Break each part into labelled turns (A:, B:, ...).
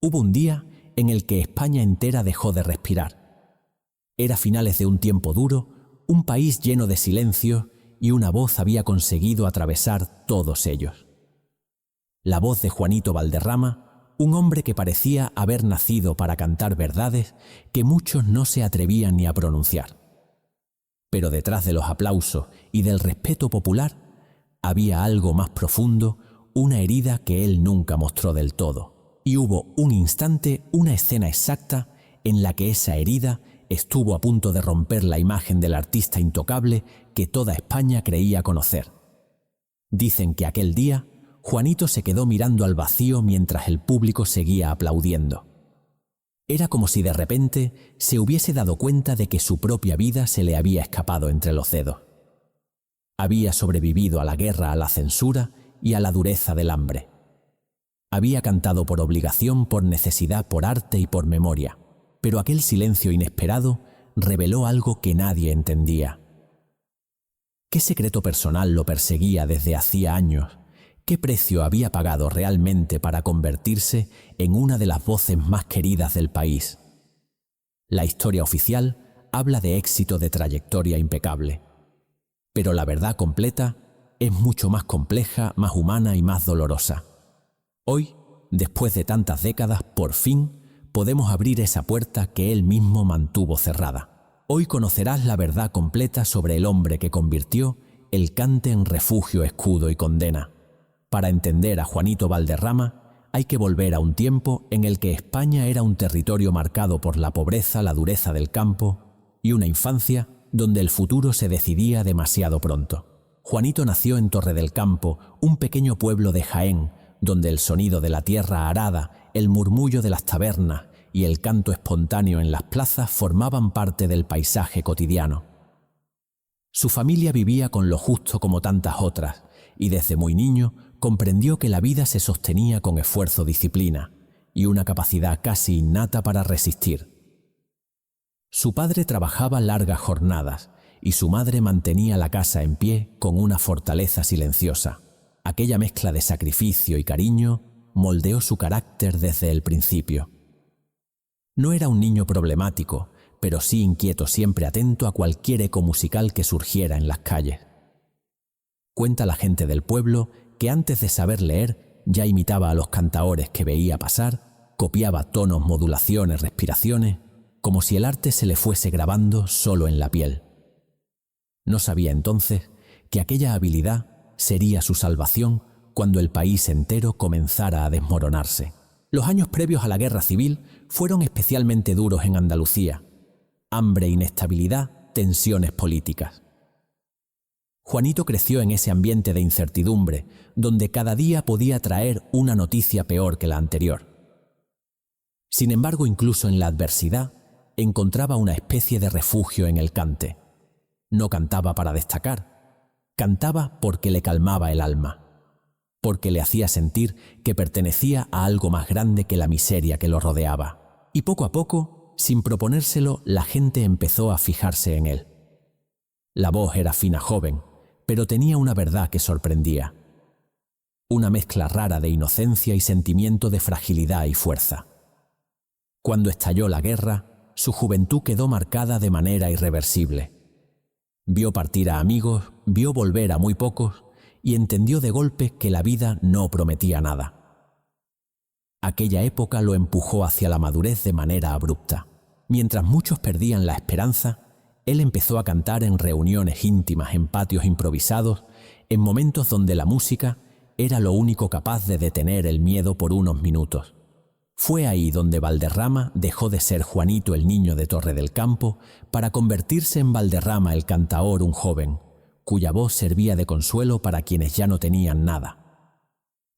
A: Hubo un día en el que España entera dejó de respirar. Era finales de un tiempo duro, un país lleno de silencio, y una voz había conseguido atravesar todos ellos. La voz de Juanito Valderrama, un hombre que parecía haber nacido para cantar verdades que muchos no se atrevían ni a pronunciar. Pero detrás de los aplausos y del respeto popular había algo más profundo, una herida que él nunca mostró del todo. Y hubo un instante, una escena exacta, en la que esa herida estuvo a punto de romper la imagen del artista intocable que toda España creía conocer. Dicen que aquel día Juanito se quedó mirando al vacío mientras el público seguía aplaudiendo. Era como si de repente se hubiese dado cuenta de que su propia vida se le había escapado entre los dedos. Había sobrevivido a la guerra, a la censura y a la dureza del hambre. Había cantado por obligación, por necesidad, por arte y por memoria, pero aquel silencio inesperado reveló algo que nadie entendía. ¿Qué secreto personal lo perseguía desde hacía años? ¿Qué precio había pagado realmente para convertirse en una de las voces más queridas del país? La historia oficial habla de éxito, de trayectoria impecable. Pero la verdad completa es mucho más compleja, más humana y más dolorosa. Hoy, después de tantas décadas, por fin podemos abrir esa puerta que él mismo mantuvo cerrada. Hoy conocerás la verdad completa sobre el hombre que convirtió el cante en refugio, escudo y condena. Para entender a Juanito Valderrama hay que volver a un tiempo en el que España era un territorio marcado por la pobreza, la dureza del campo y una infancia donde el futuro se decidía demasiado pronto. Juanito nació en Torre del Campo, un pequeño pueblo de Jaén, donde el sonido de la tierra arada, el murmullo de las tabernas y el canto espontáneo en las plazas formaban parte del paisaje cotidiano. Su familia vivía con lo justo como tantas otras, y desde muy niño comprendió que la vida se sostenía con esfuerzo, disciplina y una capacidad casi innata para resistir. Su padre trabajaba largas jornadas y su madre mantenía la casa en pie con una fortaleza silenciosa. Aquella mezcla de sacrificio y cariño moldeó su carácter desde el principio. No era un niño problemático, pero sí inquieto, siempre atento a cualquier eco musical que surgiera en las calles. Cuenta la gente del pueblo que antes de saber leer ya imitaba a los cantaores que veía pasar, copiaba tonos, modulaciones, respiraciones, como si el arte se le fuese grabando solo en la piel. No sabía entonces que aquella habilidad sería su salvación cuando el país entero comenzara a desmoronarse. Los años previos a la guerra civil fueron especialmente duros en Andalucía. Hambre, inestabilidad, tensiones políticas. Juanito creció en ese ambiente de incertidumbre, donde cada día podía traer una noticia peor que la anterior. Sin embargo, incluso en la adversidad, encontraba una especie de refugio en el cante. No cantaba para destacar, cantaba porque le calmaba el alma, porque le hacía sentir que pertenecía a algo más grande que la miseria que lo rodeaba. Y poco a poco, sin proponérselo, la gente empezó a fijarse en él. La voz era fina, joven, pero tenía una verdad que sorprendía. Una mezcla rara de inocencia y sentimiento de fragilidad y fuerza. Cuando estalló la guerra, su juventud quedó marcada de manera irreversible. Vio partir a amigos, vio volver a muy pocos y entendió de golpe que la vida no prometía nada. Aquella época lo empujó hacia la madurez de manera abrupta. Mientras muchos perdían la esperanza, él empezó a cantar en reuniones íntimas, en patios improvisados, en momentos donde la música era lo único capaz de detener el miedo por unos minutos. Fue ahí donde Valderrama dejó de ser Juanito el niño de Torre del Campo para convertirse en Valderrama el cantaor, un joven, cuya voz servía de consuelo para quienes ya no tenían nada.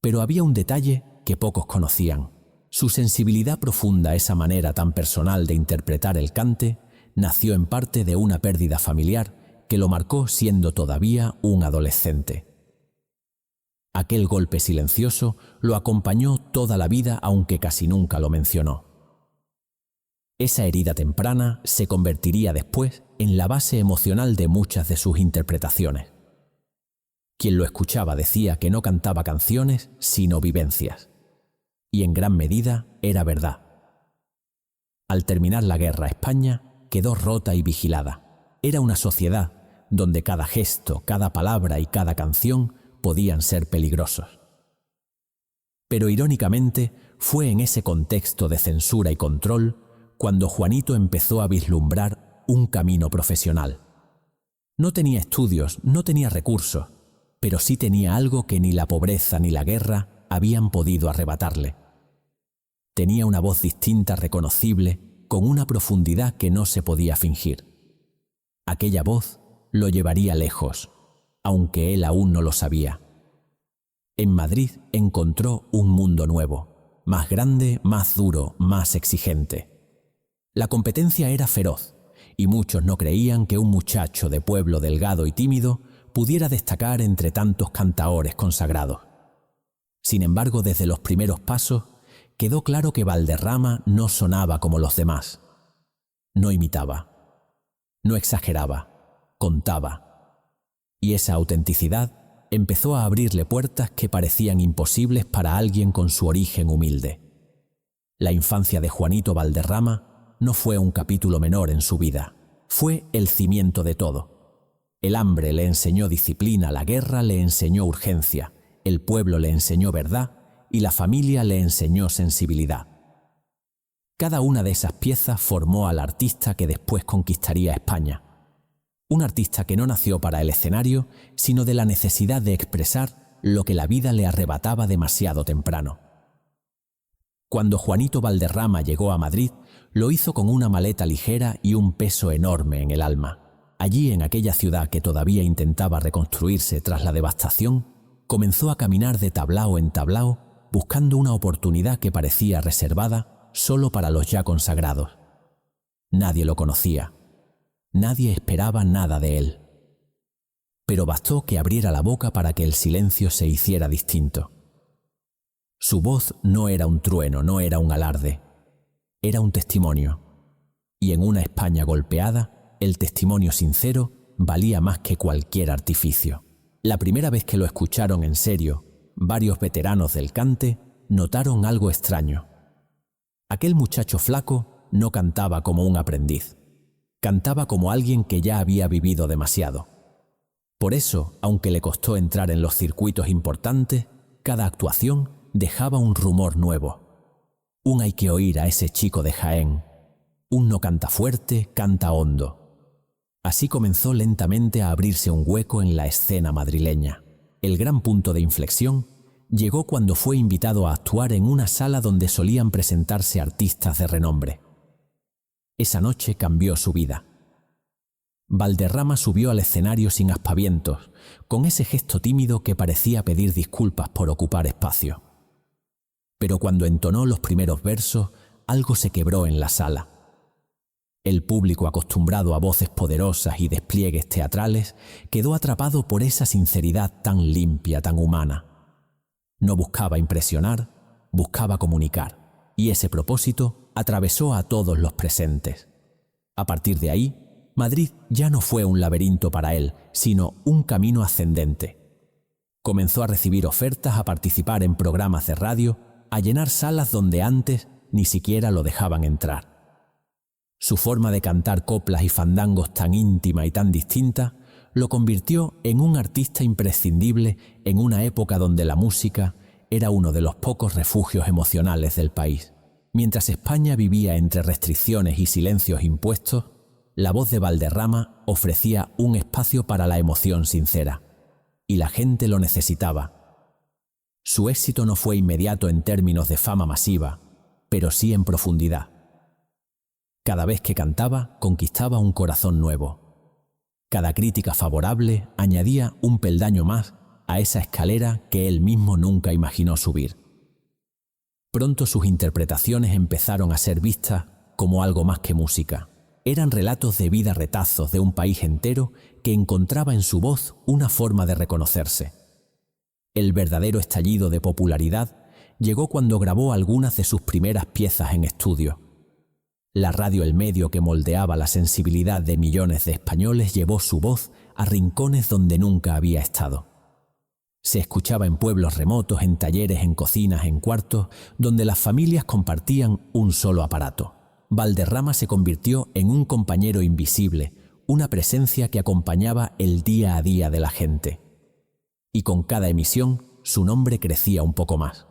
A: Pero había un detalle que pocos conocían. Su sensibilidad profunda, esa manera tan personal de interpretar el cante, nació en parte de una pérdida familiar que lo marcó siendo todavía un adolescente. Aquel golpe silencioso lo acompañó toda la vida, aunque casi nunca lo mencionó. Esa herida temprana se convertiría después en la base emocional de muchas de sus interpretaciones. Quien lo escuchaba decía que no cantaba canciones, sino vivencias. Y en gran medida era verdad. Al terminar la guerra, España quedó rota y vigilada. Era una sociedad donde cada gesto, cada palabra y cada canción podían ser peligrosos. Pero irónicamente, fue en ese contexto de censura y control cuando Juanito empezó a vislumbrar un camino profesional. No tenía estudios, no tenía recursos, pero sí tenía algo que ni la pobreza ni la guerra habían podido arrebatarle. Tenía una voz distinta, reconocible, con una profundidad que no se podía fingir. Aquella voz lo llevaría lejos, aunque él aún no lo sabía. En Madrid encontró un mundo nuevo, más grande, más duro, más exigente. La competencia era feroz, y muchos no creían que un muchacho de pueblo delgado y tímido pudiera destacar entre tantos cantaores consagrados. Sin embargo, desde los primeros pasos, quedó claro que Valderrama no sonaba como los demás. No imitaba, no exageraba, contaba. Y esa autenticidad empezó a abrirle puertas que parecían imposibles para alguien con su origen humilde. La infancia de Juanito Valderrama no fue un capítulo menor en su vida, fue el cimiento de todo. El hambre le enseñó disciplina, la guerra le enseñó urgencia, el pueblo le enseñó verdad y la familia le enseñó sensibilidad. Cada una de esas piezas formó al artista que después conquistaría España. Un artista que no nació para el escenario, sino de la necesidad de expresar lo que la vida le arrebataba demasiado temprano. Cuando Juanito Valderrama llegó a Madrid, lo hizo con una maleta ligera y un peso enorme en el alma. Allí, en aquella ciudad que todavía intentaba reconstruirse tras la devastación, comenzó a caminar de tablao en tablao, buscando una oportunidad que parecía reservada solo para los ya consagrados. Nadie lo conocía. Nadie esperaba nada de él. Pero bastó que abriera la boca para que el silencio se hiciera distinto. Su voz no era un trueno, no era un alarde. Era un testimonio. Y en una España golpeada, el testimonio sincero valía más que cualquier artificio. La primera vez que lo escucharon en serio, varios veteranos del cante notaron algo extraño. Aquel muchacho flaco no cantaba como un aprendiz. Cantaba como alguien que ya había vivido demasiado. Por eso, aunque le costó entrar en los circuitos importantes, cada actuación dejaba un rumor nuevo. Un hay que oír a ese chico de Jaén. Un no canta fuerte, canta hondo. Así comenzó lentamente a abrirse un hueco en la escena madrileña. El gran punto de inflexión llegó cuando fue invitado a actuar en una sala donde solían presentarse artistas de renombre. Esa noche cambió su vida. Valderrama subió al escenario sin aspavientos, con ese gesto tímido que parecía pedir disculpas por ocupar espacio. Pero cuando entonó los primeros versos, algo se quebró en la sala. El público, acostumbrado a voces poderosas y despliegues teatrales, quedó atrapado por esa sinceridad tan limpia, tan humana. No buscaba impresionar, buscaba comunicar, y ese propósito atravesó a todos los presentes. A partir de ahí, Madrid ya no fue un laberinto para él, sino un camino ascendente. Comenzó a recibir ofertas, a participar en programas de radio, a llenar salas donde antes ni siquiera lo dejaban entrar. Su forma de cantar coplas y fandangos tan íntima y tan distinta lo convirtió en un artista imprescindible en una época donde la música era uno de los pocos refugios emocionales del país. Mientras España vivía entre restricciones y silencios impuestos, la voz de Valderrama ofrecía un espacio para la emoción sincera, y la gente lo necesitaba. Su éxito no fue inmediato en términos de fama masiva, pero sí en profundidad. Cada vez que cantaba, conquistaba un corazón nuevo. Cada crítica favorable añadía un peldaño más a esa escalera que él mismo nunca imaginó subir. Pronto sus interpretaciones empezaron a ser vistas como algo más que música. Eran relatos de vida, retazos de un país entero que encontraba en su voz una forma de reconocerse. El verdadero estallido de popularidad llegó cuando grabó algunas de sus primeras piezas en estudio. La radio, el medio que moldeaba la sensibilidad de millones de españoles, llevó su voz a rincones donde nunca había estado. Se escuchaba en pueblos remotos, en talleres, en cocinas, en cuartos, donde las familias compartían un solo aparato. Valderrama se convirtió en un compañero invisible, una presencia que acompañaba el día a día de la gente. Y con cada emisión, su nombre crecía un poco más.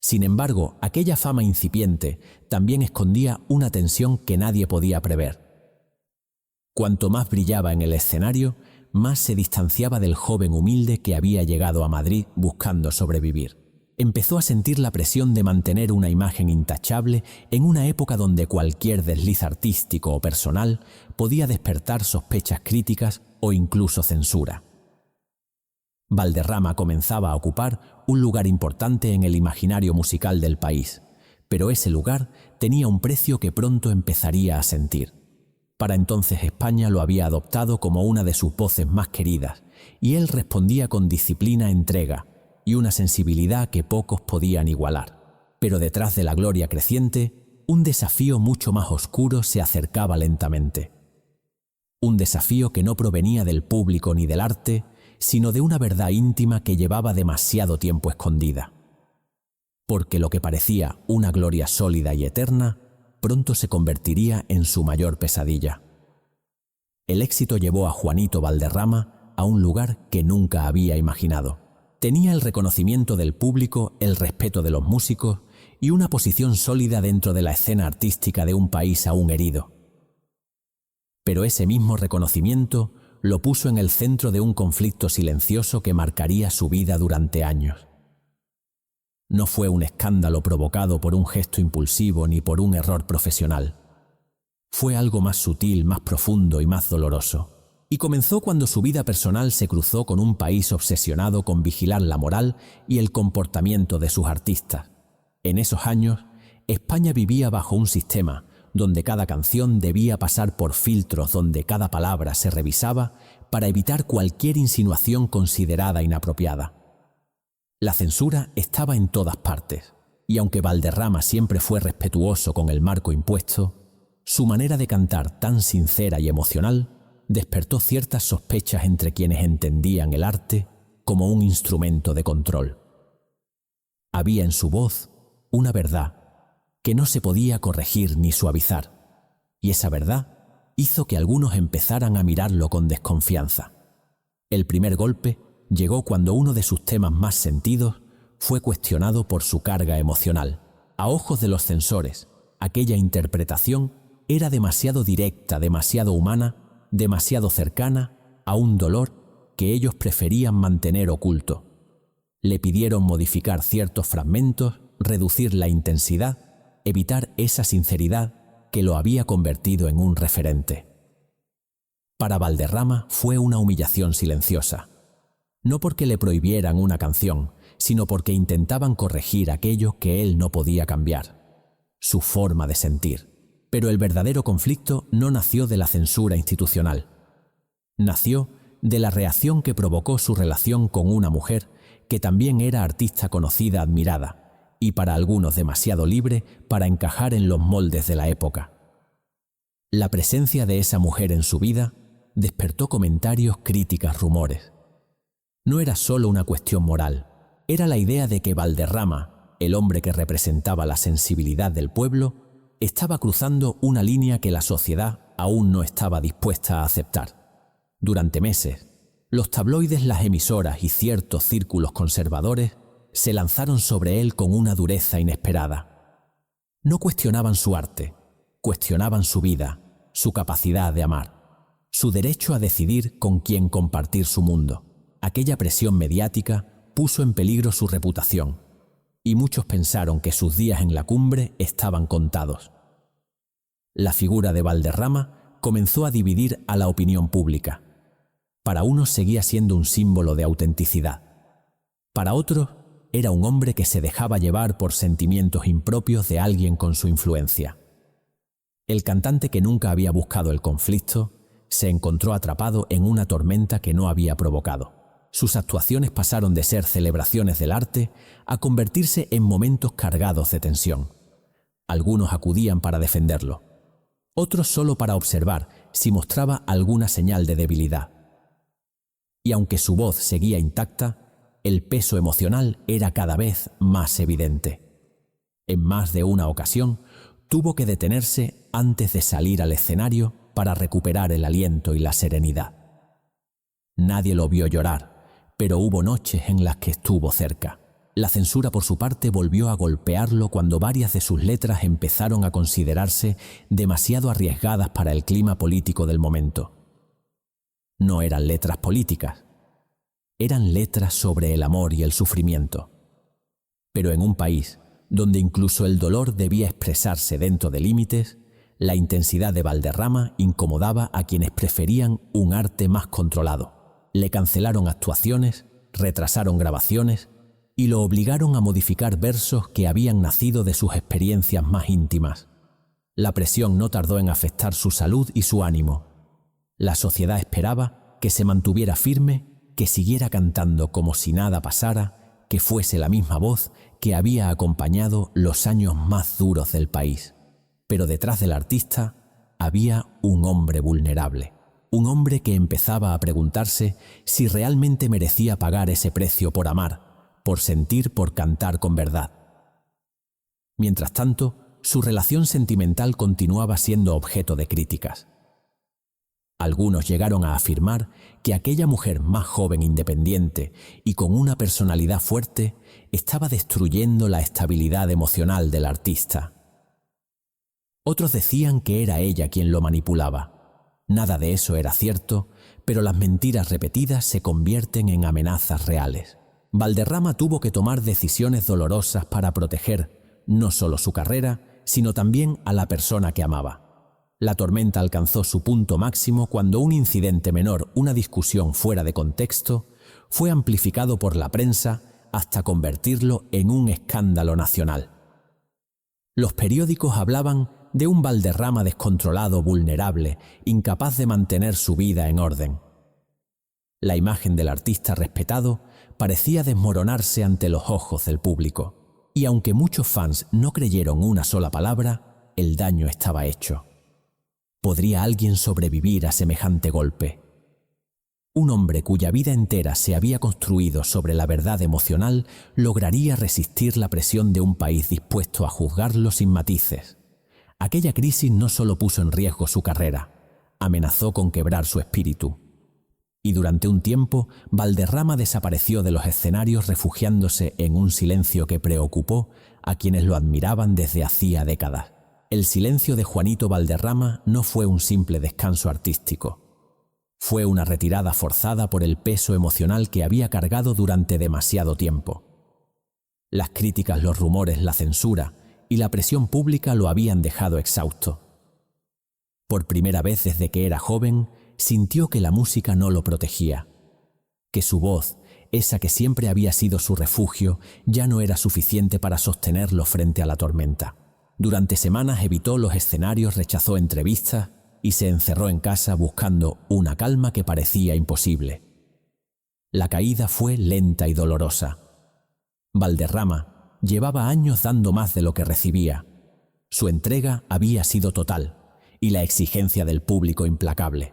A: Sin embargo, aquella fama incipiente también escondía una tensión que nadie podía prever. Cuanto más brillaba en el escenario, más se distanciaba del joven humilde que había llegado a Madrid buscando sobrevivir. Empezó a sentir la presión de mantener una imagen intachable en una época donde cualquier desliz artístico o personal podía despertar sospechas críticas o incluso censura. Valderrama comenzaba a ocupar un lugar importante en el imaginario musical del país, pero ese lugar tenía un precio que pronto empezaría a sentir. Para entonces España lo había adoptado como una de sus voces más queridas, y él respondía con disciplina, entrega y una sensibilidad que pocos podían igualar. Pero detrás de la gloria creciente, un desafío mucho más oscuro se acercaba lentamente. Un desafío que no provenía del público ni del arte, sino de una verdad íntima que llevaba demasiado tiempo escondida. Porque lo que parecía una gloria sólida y eterna, pronto se convertiría en su mayor pesadilla. El éxito llevó a Juanito Valderrama a un lugar que nunca había imaginado. Tenía el reconocimiento del público, el respeto de los músicos y una posición sólida dentro de la escena artística de un país aún herido. Pero ese mismo reconocimiento lo puso en el centro de un conflicto silencioso que marcaría su vida durante años. No fue un escándalo provocado por un gesto impulsivo ni por un error profesional. Fue algo más sutil, más profundo y más doloroso. Y comenzó cuando su vida personal se cruzó con un país obsesionado con vigilar la moral y el comportamiento de sus artistas. En esos años, España vivía bajo un sistema donde cada canción debía pasar por filtros, donde cada palabra se revisaba para evitar cualquier insinuación considerada inapropiada. La censura estaba en todas partes, y aunque Valderrama siempre fue respetuoso con el marco impuesto, su manera de cantar tan sincera y emocional despertó ciertas sospechas entre quienes entendían el arte como un instrumento de control. Había en su voz una verdad que no se podía corregir ni suavizar, y esa verdad hizo que algunos empezaran a mirarlo con desconfianza. El primer golpe llegó cuando uno de sus temas más sentidos fue cuestionado por su carga emocional. A ojos de los censores, aquella interpretación era demasiado directa, demasiado humana, demasiado cercana a un dolor que ellos preferían mantener oculto. Le pidieron modificar ciertos fragmentos, reducir la intensidad, evitar esa sinceridad que lo había convertido en un referente. Para Valderrama fue una humillación silenciosa. No porque le prohibieran una canción, sino porque intentaban corregir aquello que él no podía cambiar, su forma de sentir. Pero el verdadero conflicto no nació de la censura institucional. Nació de la reacción que provocó su relación con una mujer que también era artista conocida, admirada, y para algunos demasiado libre para encajar en los moldes de la época. La presencia de esa mujer en su vida despertó comentarios, críticas, rumores. No era solo una cuestión moral, era la idea de que Valderrama, el hombre que representaba la sensibilidad del pueblo, estaba cruzando una línea que la sociedad aún no estaba dispuesta a aceptar. Durante meses, los tabloides, las emisoras y ciertos círculos conservadores se lanzaron sobre él con una dureza inesperada. No cuestionaban su arte, cuestionaban su vida, su capacidad de amar, su derecho a decidir con quién compartir su mundo. Aquella presión mediática puso en peligro su reputación, y muchos pensaron que sus días en la cumbre estaban contados. La figura de Valderrama comenzó a dividir a la opinión pública. Para unos seguía siendo un símbolo de autenticidad. Para otros, era un hombre que se dejaba llevar por sentimientos impropios de alguien con su influencia. El cantante, que nunca había buscado el conflicto, se encontró atrapado en una tormenta que no había provocado. Sus actuaciones pasaron de ser celebraciones del arte a convertirse en momentos cargados de tensión. Algunos acudían para defenderlo, otros solo para observar si mostraba alguna señal de debilidad. y aunque su voz seguía intacta, el peso emocional era cada vez más evidente. En más de una ocasión, tuvo que detenerse antes de salir al escenario para recuperar el aliento y la serenidad. Nadie lo vio llorar, pero hubo noches en las que estuvo cerca. La censura, por su parte, volvió a golpearlo cuando varias de sus letras empezaron a considerarse demasiado arriesgadas para el clima político del momento. No eran letras políticas, eran letras sobre el amor y el sufrimiento. Pero en un país donde incluso el dolor debía expresarse dentro de límites, la intensidad de Valderrama incomodaba a quienes preferían un arte más controlado. Le cancelaron actuaciones, retrasaron grabaciones y lo obligaron a modificar versos que habían nacido de sus experiencias más íntimas. La presión no tardó en afectar su salud y su ánimo. La sociedad esperaba que se mantuviera firme, que siguiera cantando como si nada pasara, que fuese la misma voz que había acompañado los años más duros del país. Pero detrás del artista había un hombre vulnerable, un hombre que empezaba a preguntarse si realmente merecía pagar ese precio por amar, por sentir, por cantar con verdad. Mientras tanto, su relación sentimental continuaba siendo objeto de críticas. Algunos llegaron a afirmar que aquella mujer más joven, independiente y con una personalidad fuerte estaba destruyendo la estabilidad emocional del artista. Otros decían que era ella quien lo manipulaba. Nada de eso era cierto, pero las mentiras repetidas se convierten en amenazas reales. Valderrama tuvo que tomar decisiones dolorosas para proteger no solo su carrera, sino también a la persona que amaba. La tormenta alcanzó su punto máximo cuando un incidente menor, una discusión fuera de contexto, fue amplificado por la prensa hasta convertirlo en un escándalo nacional. Los periódicos hablaban de un Valderrama descontrolado, vulnerable, incapaz de mantener su vida en orden. La imagen del artista respetado parecía desmoronarse ante los ojos del público, y aunque muchos fans no creyeron una sola palabra, el daño estaba hecho. ¿Podría alguien sobrevivir a semejante golpe? Un hombre cuya vida entera se había construido sobre la verdad emocional lograría resistir la presión de un país dispuesto a juzgarlo sin matices. Aquella crisis no solo puso en riesgo su carrera, amenazó con quebrar su espíritu. Y durante un tiempo, Valderrama desapareció de los escenarios refugiándose en un silencio que preocupó a quienes lo admiraban desde hacía décadas. El silencio de Juanito Valderrama no fue un simple descanso artístico. Fue una retirada forzada por el peso emocional que había cargado durante demasiado tiempo. Las críticas, los rumores, la censura y la presión pública lo habían dejado exhausto. Por primera vez desde que era joven, sintió que la música no lo protegía, que su voz, esa que siempre había sido su refugio, ya no era suficiente para sostenerlo frente a la tormenta. Durante semanas evitó los escenarios, rechazó entrevistas y se encerró en casa buscando una calma que parecía imposible. La caída fue lenta y dolorosa. Valderrama llevaba años dando más de lo que recibía. Su entrega había sido total y la exigencia del público implacable.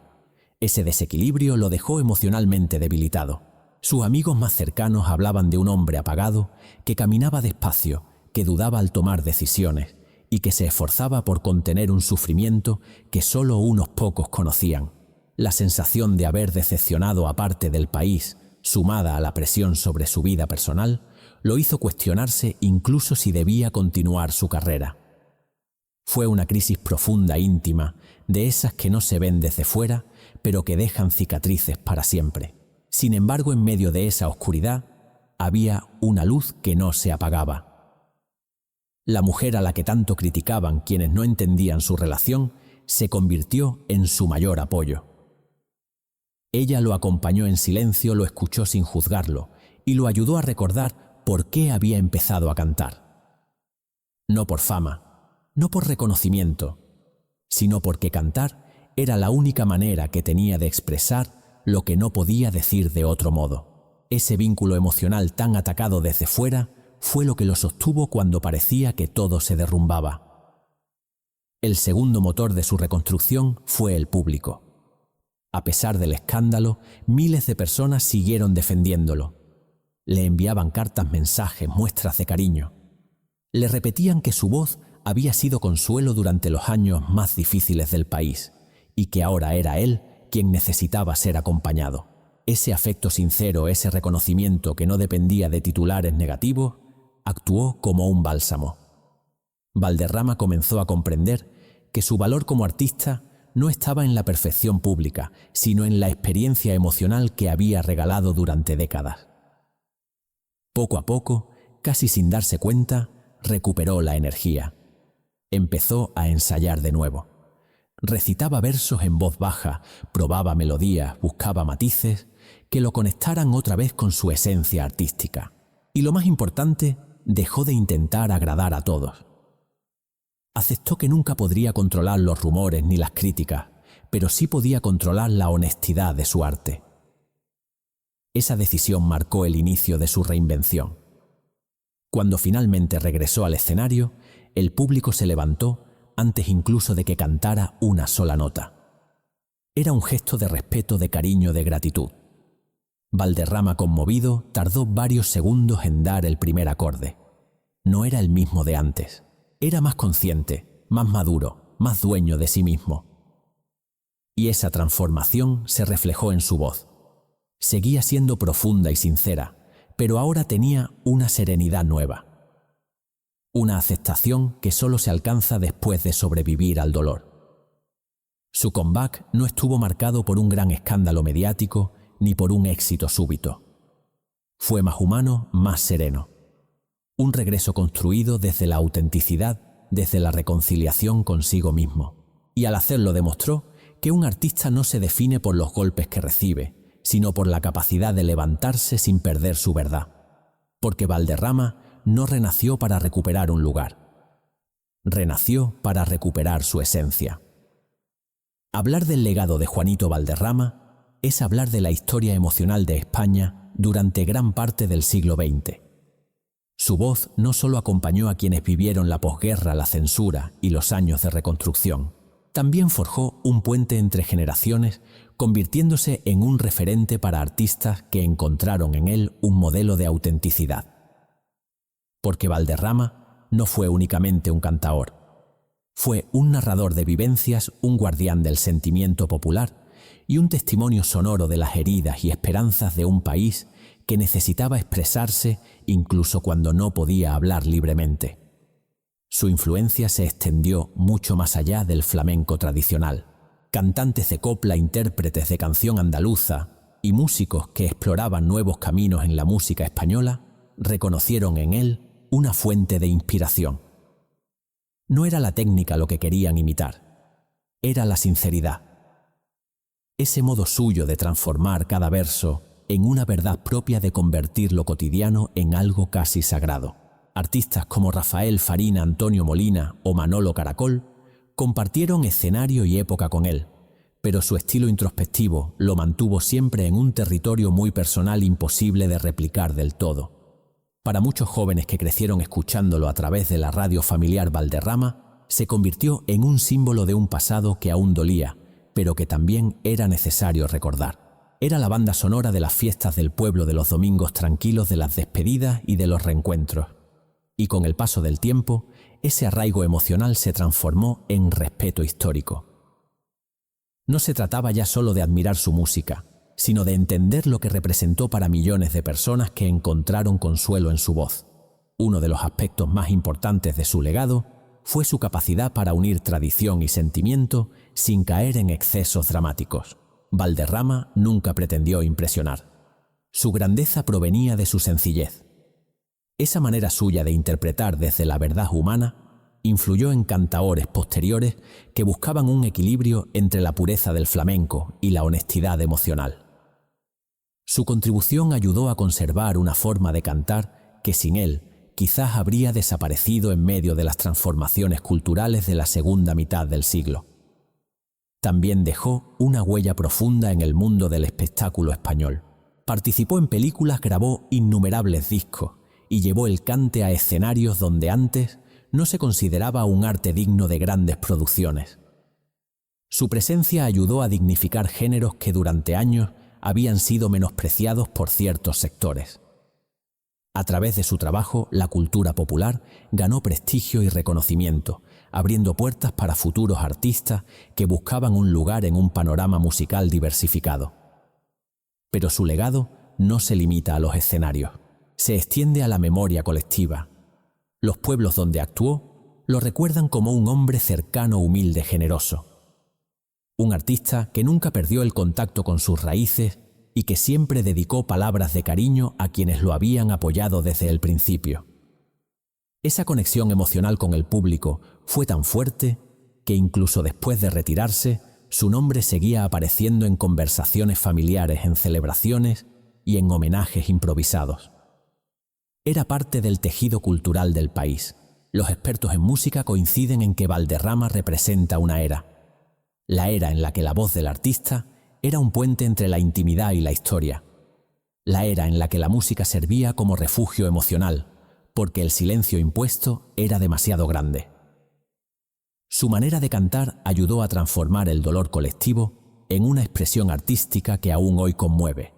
A: Ese desequilibrio lo dejó emocionalmente debilitado. Sus amigos más cercanos hablaban de un hombre apagado que caminaba despacio, que dudaba al tomar decisiones y que se esforzaba por contener un sufrimiento que solo unos pocos conocían. La sensación de haber decepcionado a parte del país, sumada a la presión sobre su vida personal, lo hizo cuestionarse incluso si debía continuar su carrera. Fue una crisis profunda, íntima, de esas que no se ven desde fuera, pero que dejan cicatrices para siempre. Sin embargo, en medio de esa oscuridad, había una luz que no se apagaba. La mujer a la que tanto criticaban quienes no entendían su relación se convirtió en su mayor apoyo. Ella lo acompañó en silencio, lo escuchó sin juzgarlo y lo ayudó a recordar por qué había empezado a cantar. No por fama, no por reconocimiento, sino porque cantar era la única manera que tenía de expresar lo que no podía decir de otro modo. Ese vínculo emocional tan atacado desde fuera fue lo que lo sostuvo cuando parecía que todo se derrumbaba. El segundo motor de su reconstrucción fue el público. A pesar del escándalo, miles de personas siguieron defendiéndolo. Le enviaban cartas, mensajes, muestras de cariño. Le repetían que su voz había sido consuelo durante los años más difíciles del país y que ahora era él quien necesitaba ser acompañado. Ese afecto sincero, ese reconocimiento que no dependía de titulares negativos, actuó como un bálsamo. Valderrama comenzó a comprender que su valor como artista no estaba en la perfección pública, sino en la experiencia emocional que había regalado durante décadas. Poco a poco, casi sin darse cuenta, recuperó la energía. Empezó a ensayar de nuevo. Recitaba versos en voz baja, probaba melodías, buscaba matices que lo conectaran otra vez con su esencia artística. Y lo más importante, dejó de intentar agradar a todos. Aceptó que nunca podría controlar los rumores ni las críticas, pero sí podía controlar la honestidad de su arte. Esa decisión marcó el inicio de su reinvención. Cuando finalmente regresó al escenario, el público se levantó antes incluso de que cantara una sola nota. Era un gesto de respeto, de cariño, de gratitud. Valderrama, conmovido, tardó varios segundos en dar el primer acorde. No era el mismo de antes. Era más consciente, más maduro, más dueño de sí mismo. Y esa transformación se reflejó en su voz. Seguía siendo profunda y sincera, pero ahora tenía una serenidad nueva. Una aceptación que solo se alcanza después de sobrevivir al dolor. Su comeback no estuvo marcado por un gran escándalo mediático ni por un éxito súbito. Fue más humano, más sereno. Un regreso construido desde la autenticidad, desde la reconciliación consigo mismo. Y al hacerlo demostró que un artista no se define por los golpes que recibe, sino por la capacidad de levantarse sin perder su verdad. Porque Valderrama no renació para recuperar un lugar. Renació para recuperar su esencia. Hablar del legado de Juanito Valderrama es hablar de la historia emocional de España durante gran parte del siglo XX. Su voz no solo acompañó a quienes vivieron la posguerra, la censura y los años de reconstrucción, también forjó un puente entre generaciones, convirtiéndose en un referente para artistas que encontraron en él un modelo de autenticidad. Porque Valderrama no fue únicamente un cantaor. Fue un narrador de vivencias, un guardián del sentimiento popular y un testimonio sonoro de las heridas y esperanzas de un país que necesitaba expresarse incluso cuando no podía hablar libremente. Su influencia se extendió mucho más allá del flamenco tradicional. Cantantes de copla, intérpretes de canción andaluza y músicos que exploraban nuevos caminos en la música española reconocieron en él una fuente de inspiración. No era la técnica lo que querían imitar, era la sinceridad. Ese modo suyo de transformar cada verso en una verdad propia, de convertir lo cotidiano en algo casi sagrado. Artistas como Rafael Farina, Antonio Molina o Manolo Caracol compartieron escenario y época con él, pero su estilo introspectivo lo mantuvo siempre en un territorio muy personal, imposible de replicar del todo. Para muchos jóvenes que crecieron escuchándolo a través de la radio familiar, Valderrama se convirtió en un símbolo de un pasado que aún dolía, pero que también era necesario recordar. Era la banda sonora de las fiestas del pueblo, de los domingos tranquilos, de las despedidas y de los reencuentros. Y con el paso del tiempo, ese arraigo emocional se transformó en respeto histórico. No se trataba ya solo de admirar su música, sino de entender lo que representó para millones de personas que encontraron consuelo en su voz. Uno de los aspectos más importantes de su legado fue su capacidad para unir tradición y sentimiento sin caer en excesos dramáticos. Valderrama nunca pretendió impresionar. Su grandeza provenía de su sencillez. Esa manera suya de interpretar desde la verdad humana influyó en cantaores posteriores que buscaban un equilibrio entre la pureza del flamenco y la honestidad emocional. Su contribución ayudó a conservar una forma de cantar que sin él quizás habría desaparecido en medio de las transformaciones culturales de la segunda mitad del siglo. También dejó una huella profunda en el mundo del espectáculo español. Participó en películas, grabó innumerables discos y llevó el cante a escenarios donde antes no se consideraba un arte digno de grandes producciones. Su presencia ayudó a dignificar géneros que durante años habían sido menospreciados por ciertos sectores. A través de su trabajo, la cultura popular ganó prestigio y reconocimiento, abriendo puertas para futuros artistas que buscaban un lugar en un panorama musical diversificado. Pero su legado no se limita a los escenarios, se extiende a la memoria colectiva. Los pueblos donde actuó lo recuerdan como un hombre cercano, humilde, generoso. Un artista que nunca perdió el contacto con sus raíces y que siempre dedicó palabras de cariño a quienes lo habían apoyado desde el principio. Esa conexión emocional con el público fue tan fuerte que incluso después de retirarse, su nombre seguía apareciendo en conversaciones familiares, en celebraciones y en homenajes improvisados. Era parte del tejido cultural del país. Los expertos en música coinciden en que Valderrama representa una era. La era en la que la voz del artista era un puente entre la intimidad y la historia. La era en la que la música servía como refugio emocional, porque el silencio impuesto era demasiado grande. Su manera de cantar ayudó a transformar el dolor colectivo en una expresión artística que aún hoy conmueve.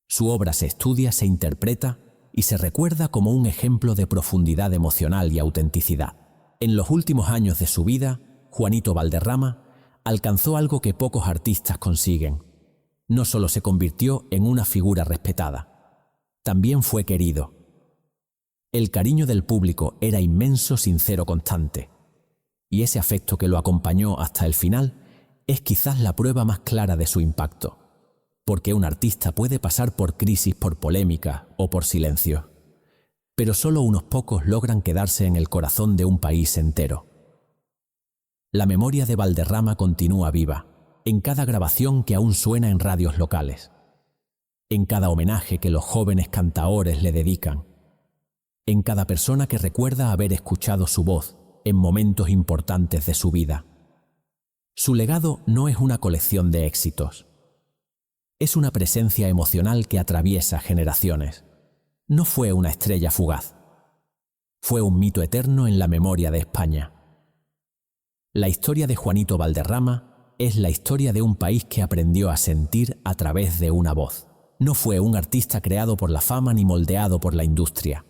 A: Su obra se estudia, se interpreta y se recuerda como un ejemplo de profundidad emocional y autenticidad. En los últimos años de su vida, Juanito Valderrama alcanzó algo que pocos artistas consiguen. No solo se convirtió en una figura respetada, también fue querido. El cariño del público era inmenso, sincero, constante. Y ese afecto que lo acompañó hasta el final es quizás la prueba más clara de su impacto. Porque un artista puede pasar por crisis, por polémica o por silencio. Pero solo unos pocos logran quedarse en el corazón de un país entero. La memoria de Valderrama continúa viva, en cada grabación que aún suena en radios locales, en cada homenaje que los jóvenes cantaores le dedican, en cada persona que recuerda haber escuchado su voz en momentos importantes de su vida. Su legado no es una colección de éxitos. Es una presencia emocional que atraviesa generaciones. No fue una estrella fugaz. Fue un mito eterno en la memoria de España. La historia de Juanito Valderrama es la historia de un país que aprendió a sentir a través de una voz. No fue un artista creado por la fama ni moldeado por la industria.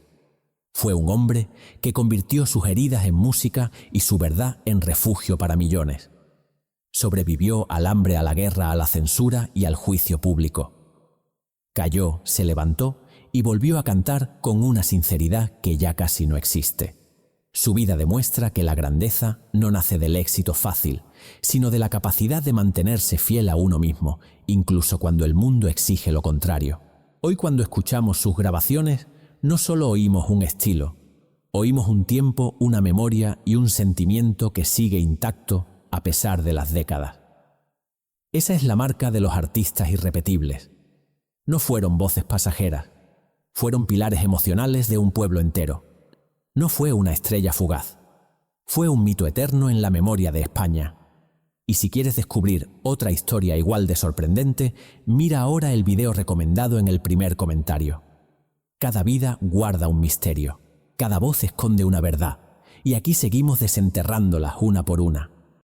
A: Fue un hombre que convirtió sus heridas en música y su verdad en refugio para millones. Sobrevivió al hambre, a la guerra, a la censura y al juicio público. Cayó, se levantó y volvió a cantar con una sinceridad que ya casi no existe. Su vida demuestra que la grandeza no nace del éxito fácil, sino de la capacidad de mantenerse fiel a uno mismo, incluso cuando el mundo exige lo contrario. Hoy, cuando escuchamos sus grabaciones, no solo oímos un estilo, oímos un tiempo, una memoria y un sentimiento que sigue intacto a pesar de las décadas. Esa es la marca de los artistas irrepetibles. No fueron voces pasajeras, fueron pilares emocionales de un pueblo entero. No fue una estrella fugaz, fue un mito eterno en la memoria de España. Y si quieres descubrir otra historia igual de sorprendente, mira ahora el video recomendado en el primer comentario. Cada vida guarda un misterio, cada voz esconde una verdad, y aquí seguimos desenterrándolas una por una.